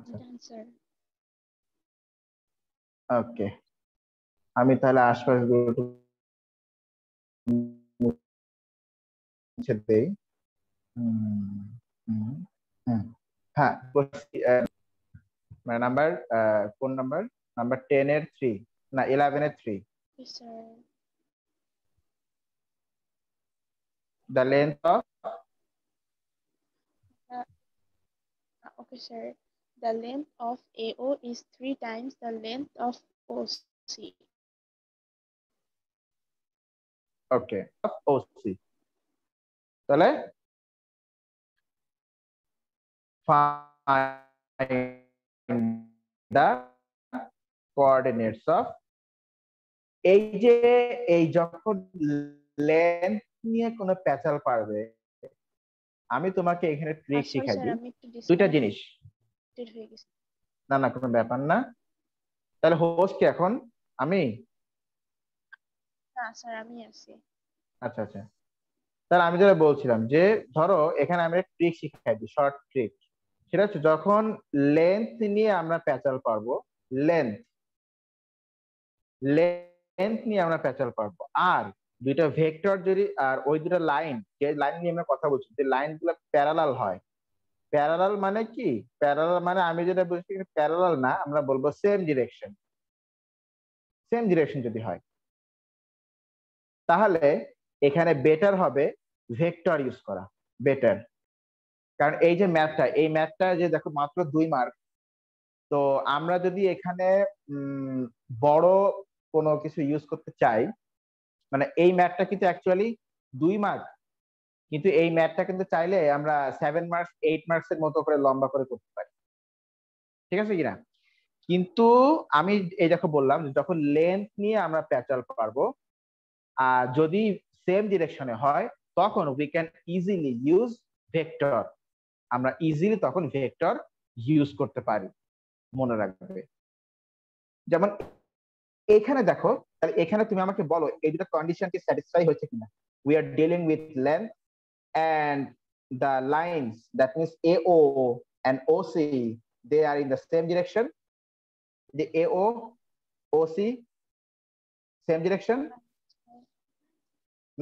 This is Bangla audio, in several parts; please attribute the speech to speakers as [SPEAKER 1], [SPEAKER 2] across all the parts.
[SPEAKER 1] আচ্ছা
[SPEAKER 2] Done, sir.
[SPEAKER 1] ওকে, আমি তাহলে আশপাশগুলো একটু মুছে দেই। হুম, হুম, হুম। হ্যাঁ, নাম্বার কোন নাম্বার? নাম্বার 10 এর 3 না 11 এর 3।
[SPEAKER 2] Yes, sir.
[SPEAKER 1] The length of
[SPEAKER 2] Uh, okay, sir. The length of AO is 3 times the length of OC.
[SPEAKER 1] Okay OC, তাহলে find the coordinates of, এই যে এই যখন লেন্থ নিয়ে কোনো প্যাচাল পারবে, আমি তোমাকে এখানে ট্রিক
[SPEAKER 2] Sorry,
[SPEAKER 1] শিখাই
[SPEAKER 2] sir.
[SPEAKER 1] দিই।
[SPEAKER 2] আমি একটু
[SPEAKER 1] দুইটা জিনিস,
[SPEAKER 2] disconnected হয়ে গেছি।
[SPEAKER 1] না না কোনো ব্যাপার না। তাহলে হোস্ট কি এখন আমি?
[SPEAKER 2] না, স্যার আমি আছি।
[SPEAKER 1] আচ্ছা আচ্ছা, তাহলে আমি যেটা বলছিলাম যে ধরো এখানে আমি একটা ট্রিক শিখাই দিই, শর্ট ট্রিক। সেটা হচ্ছে যখন লেন্থ নিয়ে আমরা প্যাচাল পারবো, লেন্থ লেন্থ নিয়ে আমরা প্যাচাল পারবো, আর দুইটা ভেক্টর যদি আর ওই দুটো লাইন, যে লাইন নিয়ে আমরা কথা বলছি, যে লাইন গুলো প্যারালাল হয়। প্যারালাল মানে কি? প্যারালাল মানে আমি যেটা বলছি প্যারালাল না, আমরা বলবো সেম ডিরেকশন। সেম ডিরেকশন যদি হয় তাহলে এখানে বেটার হবে ভেক্টর ইউজ করা, বেটার। কারণ এই যে ম্যাথটা, এই ম্যাথটা যে দেখো মাত্র 2 মার্ক। তো আমরা যদি এখানে বড় কোনো কিছু ইউজ করতে চাই, মানে এই ম্যাথটা কিন্তু অ্যাকচুয়ালি 2 মার্ক, কিন্তু এই ম্যাথটা কিন্তু চাইলে আমরা 7 মার্কস 8 মার্কস এর মতো করে লম্বা করে করতে পারি, ঠিক আছে কিনা? কিন্তু আমি এই দেখো বললাম যে যখন লেন্থ নিয়ে আমরা প্যাচাল পারবো, আর যদি সেম ডিরেকশনে হয় তখন we can easily use vector. আমরা ইজিলি তখন ভেক্টর ইউজ করতে পারি, মনে রাখবে। যেমন এখানে দেখো, তাহলে এখানে তুমি আমাকে বলো এই দুটো কন্ডিশন কি স্যাটিসফাই হচ্ছে কিনা। We are dealing with length and the lines, that means AO and OC, they are in the same direction. The AO OC same direction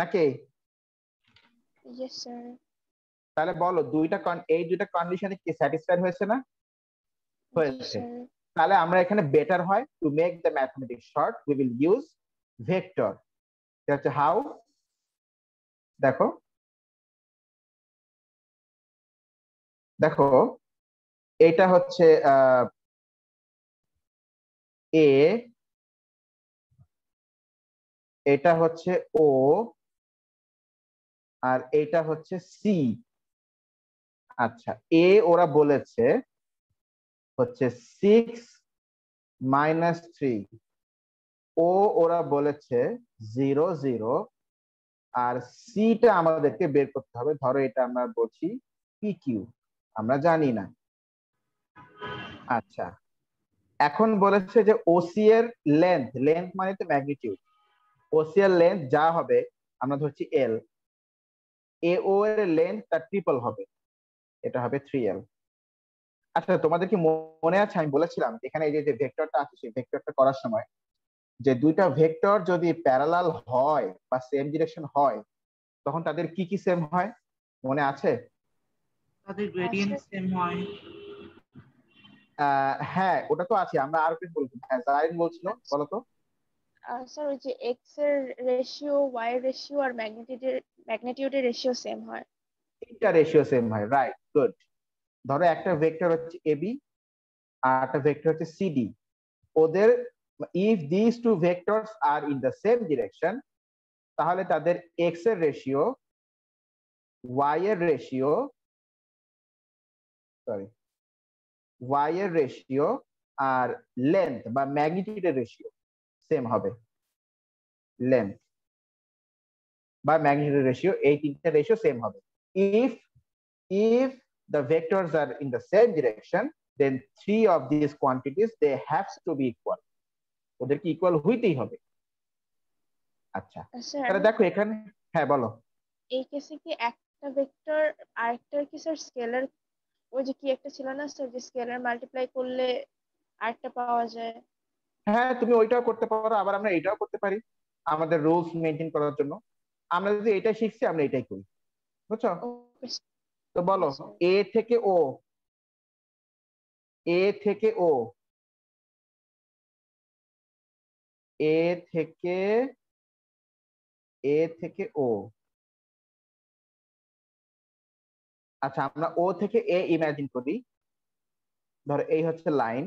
[SPEAKER 1] নাকি?
[SPEAKER 2] Yes, sir.
[SPEAKER 1] তাহলে বলো এই দুইটা কন্ডিশনে কি স্যাটিসফাইড হয়েছে না?
[SPEAKER 2] Yes,
[SPEAKER 1] হয়েছে।
[SPEAKER 2] sir.
[SPEAKER 1] তাহলে আমরা এখানে বেটার হয় to make the mathematics short we will use vector. হচ্ছে হাউ, দেখো দেখো এটা হচ্ছে এ, এটা হচ্ছে ও, আর এটা হচ্ছে সি। আচ্ছা, এ ওরা বলেছে হচ্ছে 6 - 3, ও ওরা বলেছে 0 0, আর সিটা আমাদেরকে বের করতে হবে। ধরো এটা আমরা বলছি পি কিউ, আমরা জানি না। আচ্ছা, এখন বলেছে যে ওসি এর লেন্থ, লেন্থ মানে তো ম্যাগনিটিউড, ওসি এর লেন্থ যা হবে আমরা ধরছি এল, এও এর লেন্থ তার ট্রিপল হবে, এটা হবে 3L। আচ্ছা, তোমাদের কি মনে আছে আমি বলেছিলাম এখানে এই যে ভেক্টরটা আছে সেই ভেক্টরটা করার সময় যে দুইটা ভেক্টর যদি প্যারালাল হয় বা সেম ডিরেকশন হয় তখন তাদের কি কি সেম হয়, মনে আছে?
[SPEAKER 3] তাদের গ্রেডিয়েন্ট সেম হয়।
[SPEAKER 1] হ্যাঁ ওটা তো আছে, আমরা আর কি বলবো? হ্যাঁ জারিন বলছিল, বলো তো।
[SPEAKER 2] স্যার ওই যে এক্স এর রেশিও, ওয়াই এর রেশিও আর ম্যাগনিটিউডের রেশিও সেম হয়।
[SPEAKER 1] তিনটা রেশিও সেম হয়, রাইট, গুড। ধরো একটা ভেক্টর হচ্ছে এবি আর একটা ভেক্টর হচ্ছে সিডি। ওদের if this two vectors are in the same direction তাহলে তাদের এক্স এর রেশিও, ওয়াই এর রেশিও, সরি ওয়াই এর রেশিও আর লেন্থ বা ম্যাগনিটিউডের রেশিও সেম হবে। লেন্থ বা ম্যাগনিটিউড রেশিও, এই তিনটা রেশিও সেম হবে। If if the vectors are in the same direction then three of these quantities they have to be equal, ওদের কি ইকুয়াল হইতেই হবে। আচ্ছা,
[SPEAKER 2] স্যার
[SPEAKER 1] তাহলে দেখো এখানে, হ্যাঁ বলো।
[SPEAKER 2] এই কেসে কি একটা ভেক্টর আরেকটার কি স্যার স্কেলার ওই যে কি একটা ছিল না স্যার, যে স্কেলার মাল্টিপ্লাই করলে আরেকটা পাওয়া যায়।
[SPEAKER 1] হ্যাঁ, তুমি ওইটাও করতে পারো, আবার আমরা এটাও করতে পারি আমাদের রুলস মেনটেন করার জন্য। আমরা যদি এটা শিখছি আমরা এটাই করি, বুঝছো?
[SPEAKER 2] ওকে
[SPEAKER 1] তো বলো,
[SPEAKER 2] স্যার।
[SPEAKER 1] এ থেকে ও, এ থেকে ও, এ থেকে ও। আচ্ছা, আমরা ও থেকে এ ইমাজিন করি, ধরো এই হচ্ছে লাইন।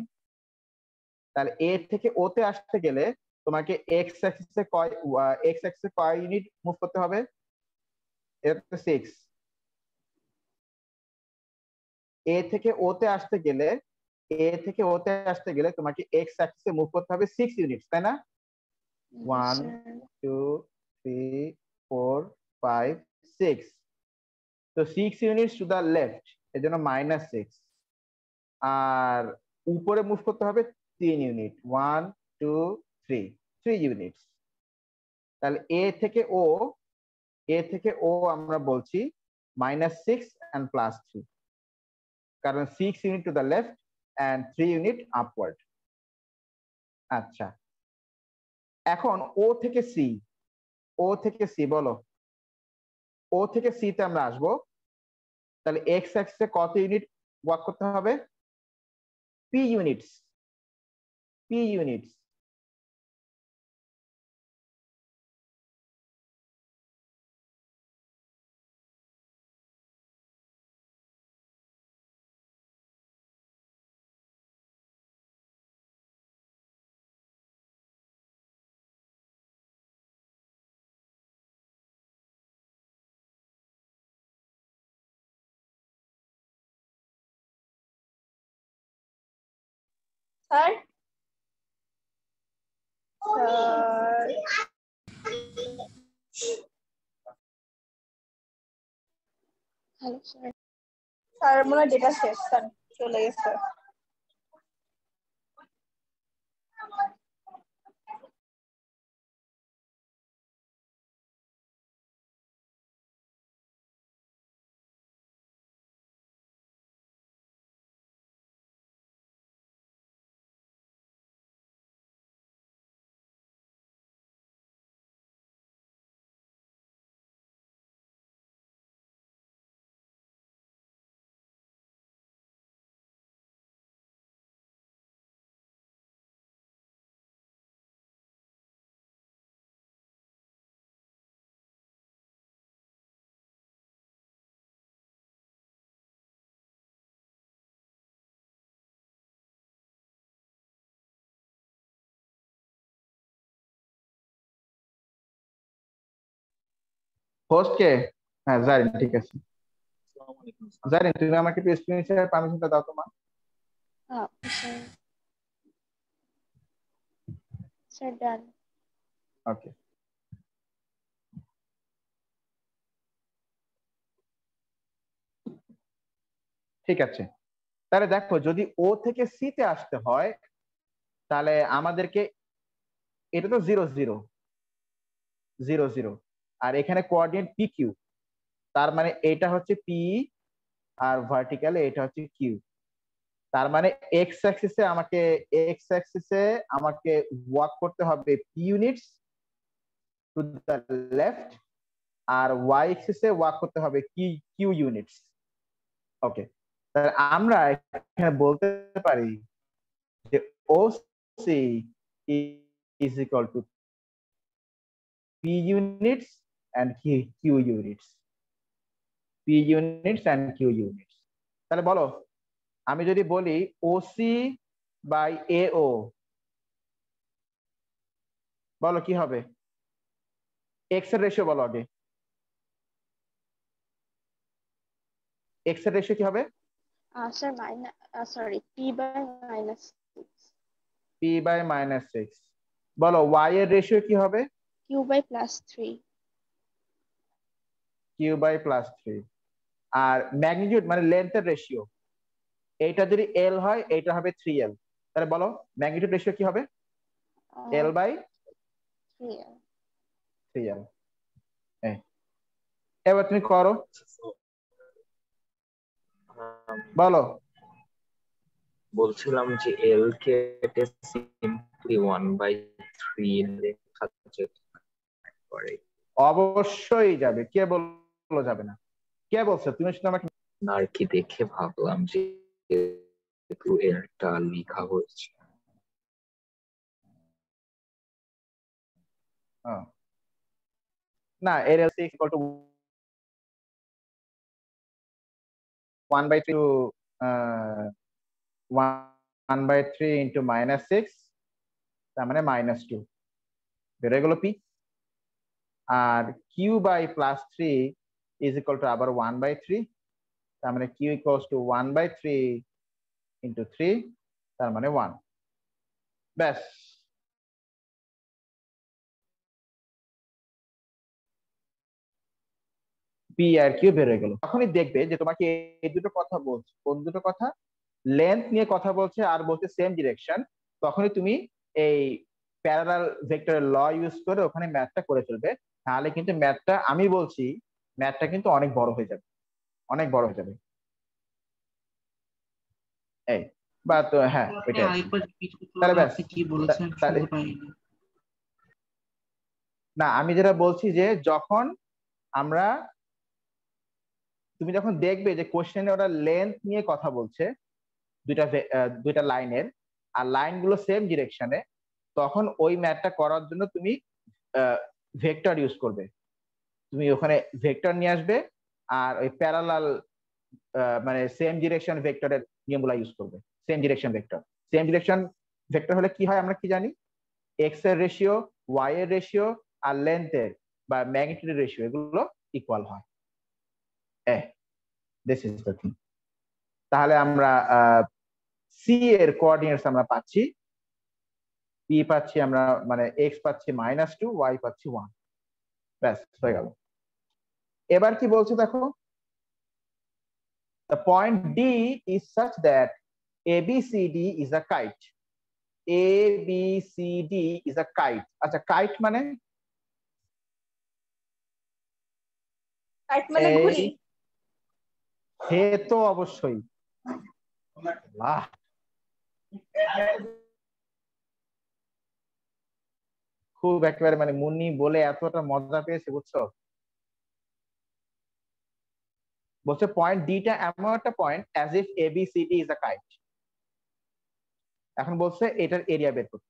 [SPEAKER 1] তাহলে এ থেকে ও তে আসতে গেলে তোমাকে এক্স অ্যাক্সিসে কয় ইউনিট মুভ করতে হবে? এটা তো 6। এ থেকে ও তে আসতে গেলে তোমাকে এক্স অ্যাক্সিসে মুভ করতে হবে 6 ইউনিট, তাই না? 1
[SPEAKER 2] স্যার।
[SPEAKER 1] 2 3 4 5 6। তো 6 ইউনিটস টু দা লেফট, এর জন্য -6। আর উপরে মুভ করতে হবে 3 ইউনিট, 1 2 3 ইউনিটস। তাহলে এ থেকে ও আমরা বলছি -6 and +3, কারণ 6 unit two the left and 3 unit upward. আচ্ছা, এখন ও থেকে সি বলো, ও থেকে সি তে আমরা আসবো। তাহলে এক্স অ্যাক্সিসে কত ইউনিট ওয়ার্ক করতে হবে? P units. P units.
[SPEAKER 2] Sir. Sir. Hello sir. Sir মনে হয় ডেটা শেষ, স্যার চলে গেছে।
[SPEAKER 1] হোস্ট কে? হ্যাঁ, জারিন, ঠিক আছে। জারিন, তুমি আমাকে একটু স্ক্রিন শেয়ার পারমিশনটা দাও তোমার।
[SPEAKER 2] স্যার। স্যার ডান।
[SPEAKER 1] ওকে, ঠিক আছে। তাহলে দেখো, যদি ও থেকে সি তে আসতে হয় তাহলে আমাদেরকে, এটা তো 0 0 0 0, আর এখানে কোঅর্ডিনেট পি কিউ, তার মানে এটা হচ্ছে পি আর ভার্টিক্যালে এটা হচ্ছে কিউ। তার মানে এক্স অ্যাক্সিসে আমাকে ওয়ার্ক করতে হবে P units to the left, আর ওয়াই অ্যাক্সিসে ওয়ার্ক করতে হবে কিউ ইউনিটস। ওকে, তাহলে আমরা এখানে বলতে পারি যে O C is equal to P units and Q units. P units and Q units. তাহলে বলো, আমি যদি বলি ওসি বাই এও, বলো কি হবে? এক্স এর রেশিও বলো আগে। এক্স এর রেশিও কি হবে?
[SPEAKER 2] Sir sorry, p/-6।
[SPEAKER 1] P by -6। বলো ওয়াই এর রেশিও কি হবে?
[SPEAKER 2] q/+3।
[SPEAKER 1] Q by +3। R magnitude মানে লেন্থের রেশিও, এইটা যদি এল হয় এইটা হবে 3L। তাহলে বলো ম্যাগনিটিউড রেশিও কি হবে? L by
[SPEAKER 2] 3L।
[SPEAKER 1] 3L। এবার তুমি করো। বলো।
[SPEAKER 4] বলছিলাম যে এল কে সিম্পলি 1/3 লেখা যেতে পারে।
[SPEAKER 1] অবশ্যই যাবে, কে বললো যাবে না? কে বলছে? তুমি শুধু আমাকে
[SPEAKER 4] আর কি দেখে ভাবলাম যে একটু এরটা লেখা হয়েছে।
[SPEAKER 1] না, এর এল ইকুয়াল টু 1/3 1/3 ইন্টু -6, তার মানে -2 বেড়ে গেল পি। আর Q by +3 is equal to আবার 1/3, তার মানে কিউ ইকুয়ালস টু 1/3 ইন্টু 3, তার মানে 1। ব্যাস, পি আর কিউ বের হয়ে গেল। তখনই দেখবে যে তোমাকে এই দুটো কথা বলছে, কোন দুটো কথা? লেন্থ নিয়ে কথা বলছে আর বলছে সেম ডিরেকশন। তখনই তুমি এই প্যারালাল ভেক্টরের ল ইউজ করে ওখানে ম্যাথটা করে ফেলবে। তাহলে কিন্তু ম্যাথটা, আমি বলছি, ম্যাথটা কিন্তু অনেক বড় হয়ে যাবে, অনেক বড় হয়ে যাবে। এই বা তো হ্যাঁ, ওইটাই।
[SPEAKER 3] আরেকবার রিপিট করতে
[SPEAKER 1] তাহলে
[SPEAKER 3] পারবেন?
[SPEAKER 1] ব্যাস,
[SPEAKER 3] আপনি কি বলেছেন
[SPEAKER 1] তাহলে
[SPEAKER 3] শুনতে পাইনি।
[SPEAKER 1] না, আমি যেটা বলছি যে যখন আমরা, তুমি যখন দেখবে যে কোশ্চেনে ওরা লেন্থ নিয়ে কথা বলছে দুইটা লাইনের, আর লাইনগুলো সেম ডিরেকশনে, তখন ওই ম্যাথটা করার জন্য তুমি ভেক্টর ইউজ করবে। তুমি ওখানে ভেক্টর নিয়ে আসবে আর ওই প্যারালাল মানে সেম ডিরেকশন ভেক্টরের নিয়মগুলো ইউজ করবে। Same direction vector, same direction vector হলে কি হয় আমরা কি জানি? এক্স এর রেশিও, ওয়াই এর রেশিও আর লেন্থের বা ম্যাগনিটিউডের রেশিও, এগুলো ইকুয়াল হয়। This is the thing. তাহলে আমরা সি এর কোঅর্ডিনেটস আমরা পাচ্ছি, পি পাচ্ছি আমরা, মানে এক্স পাচ্ছি -2, ওয়াই পাচ্ছি 1। ব্যাস হয়ে গেল। এবার কি বলছে দেখো, the point D is such that ABCD is a kite. ABCD is a kite. আচ্ছা, কাইট মানে?
[SPEAKER 5] কাইট মানে ঘুড়ি।
[SPEAKER 1] হে তো অবশ্যই। বাহ, খুব একেবারে, মানে মুন্নি বলে এতটা মজা পেয়েছে, বুঝছো? বলছে পয়েন্ট ডিটা এমন একটা point as if ABCD is a kite. এখন বলছে এটার এরিয়া বের করতে।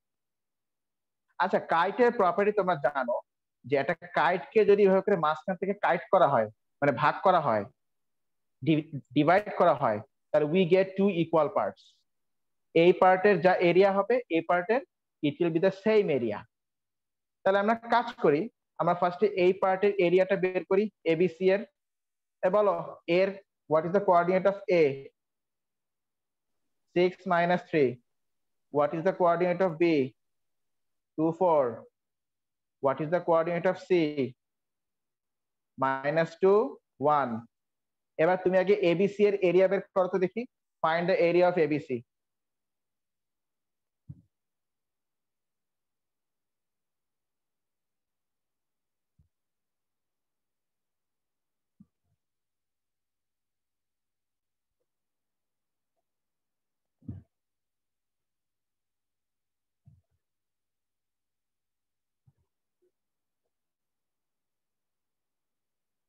[SPEAKER 1] আচ্ছা, কাইটের প্রপার্টি তোমরা জানো যে একটা কাইটকে যদি এভাবে করে মাঝখান থেকে কাইট করা হয়, মানে ভাগ করা হয়, ডিভাইড করা হয়, তাহলে উই গেট 2 ইকুয়াল পার্টস। এই পার্টের যা এরিয়া হবে, এই পার্টের it will be the same area. তাহলে আমরা কাজ করি, আমরা ফার্স্টে এই পার্টের এরিয়াটা বের করি, এবিসি এর। বলো, এর what is the coordinate of A? 6 - 3. What is the coordinate of B? 2 4. What is the coordinate of C? -2 1. এবার তুমি আগে এবিসি এর এরিয়া বের করো তো দেখি। Find the area of ABC.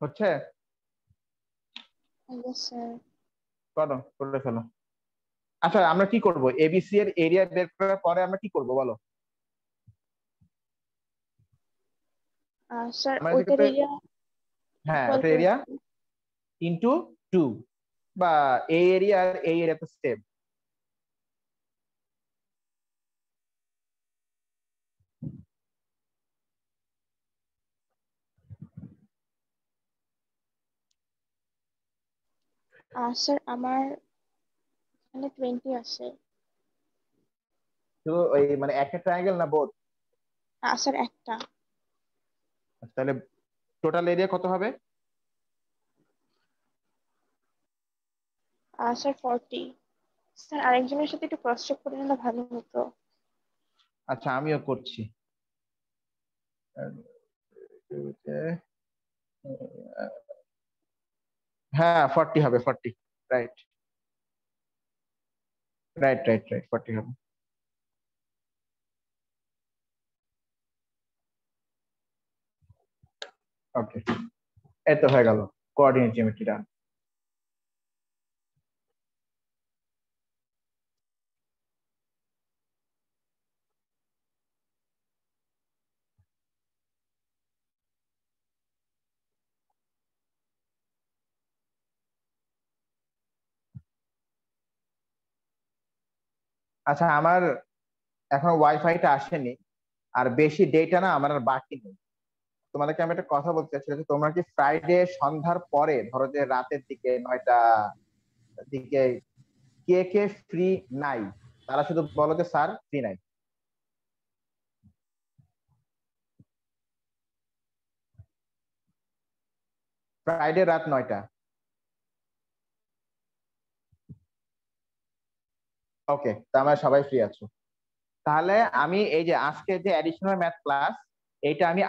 [SPEAKER 1] হচ্ছে?
[SPEAKER 2] Yes, sir.
[SPEAKER 1] করো, করে ফেলো। আচ্ছা, আমরা কি করব? এবিসি এর এরিয়া বের করার পরে আমরা কি করব বলো?
[SPEAKER 2] Sir,
[SPEAKER 1] আমরা
[SPEAKER 2] ওইটার
[SPEAKER 1] এক্ষেত্রে,
[SPEAKER 2] এরিয়া
[SPEAKER 1] হ্যাঁ,
[SPEAKER 2] ইকুয়াল
[SPEAKER 1] ওটা
[SPEAKER 2] টু
[SPEAKER 1] এরিয়া ইনটু 2, বা এই এরিয়া আর এই এরিয়া তো সেম।
[SPEAKER 2] স্যার আমার এখানে 20 আছে।
[SPEAKER 1] তো ওই মানে একটা ট্রায়াঙ্গেল না বোথ?
[SPEAKER 2] স্যার একটা।
[SPEAKER 1] তাহলে টোটাল এরিয়া কত হবে?
[SPEAKER 2] স্যার 40। স্যার আরেকজনের সাথে একটু ক্রস চেক করে নিলে ভালো হতো।
[SPEAKER 1] আচ্ছা, আমিও করছি। হ্যাঁ, 40 হবে, 40, রাইট। রাইট 40 হবে। ওকে, এই তো হয়ে গেল কোঅর্ডিনেট জিওমেট্রিটা। আচ্ছা, আমার এখন ওয়াইফাইটা আসেনি, আর বেশি ডেটা না আমার আর বাকি নেই। তোমাদেরকে আমি একটা কথা বলতে চাচ্ছি যে তোমরা কি ফ্রাইডে সন্ধ্যার পরে, ধরো যে রাতের দিকে 9টা দিকে, কে কে ফ্রি নাই? তারা শুধু বলো যে স্যার ফ্রি নাই। ফ্রাইডে রাত 9টা। ওকে, তাহলে সবাই ফ্রি আছো। তাহলে আমি এই যে আজকে যে অ্যাডিশনাল ম্যাথ ক্লাস, এইটা আমি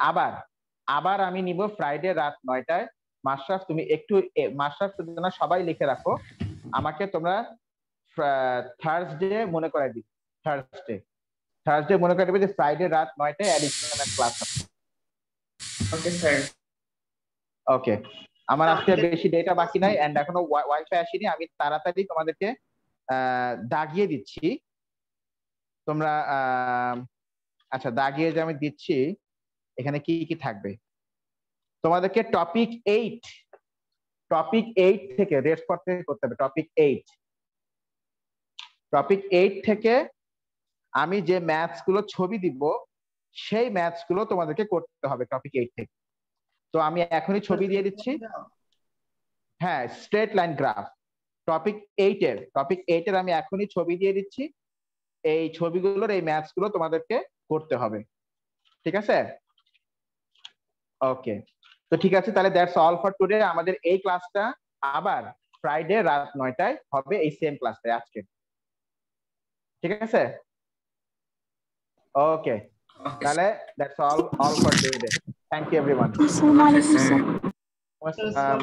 [SPEAKER 1] আবার আমি নিব ফ্রাইডে রাত 9টায়। মাশরাফ তুমি একটু, মাশরাফ না সবাই লিখে রাখো, আমাকে তোমরা থার্সডে মনে করাই দিবে। থার্সডে মনে করাই দিবে যে ফ্রাইডে রাত 9টায় অ্যাডিশনাল ম্যাথ ক্লাস হবে।
[SPEAKER 3] Okay sir.
[SPEAKER 1] ওকে, আমার আজকে বেশি ডেটা বাকি নাই, এন্ড এখনো ওয়াইফাই আসেনি। আমি তাড়াতাড়ি তোমাদেরকে দাগিয়ে দিচ্ছি। তোমরা আচ্ছা, দাগিয়ে যে আমি দিচ্ছি এখানে কি কি থাকবে। তোমাদেরকে টপিক 8 থেকে রেস্ট করতে হবে। টপিক 8 থেকে আমি যে ম্যাথস গুলো ছবি দিব, সেই ম্যাথস গুলো তোমাদেরকে করতে হবে টপিক 8 থেকে। তো আমি এখনই ছবি দিয়ে দিচ্ছি। হ্যাঁ, স্ট্রেট লাইন গ্রাফ টপিক 8 এর আমি এখনই ছবি দিয়ে দিচ্ছি। এই ছবিগুলোর এই ম্যাথস গুলো তোমাদেরকে করতে হবে, ঠিক আছে? ওকে, তো ঠিক আছে, তাহলে দ্যাটস অল ফর টুডে। আমাদের এই ক্লাসটা আবার ফ্রাইডে রাত 9টায় হবে, এই সেম ক্লাসটায় আজকে, ঠিক আছে? ওকে, তাহলে that's all for today. Thank you everyone.
[SPEAKER 5] আসসালামু আলাইকুম স্যার।
[SPEAKER 1] আসসালাম।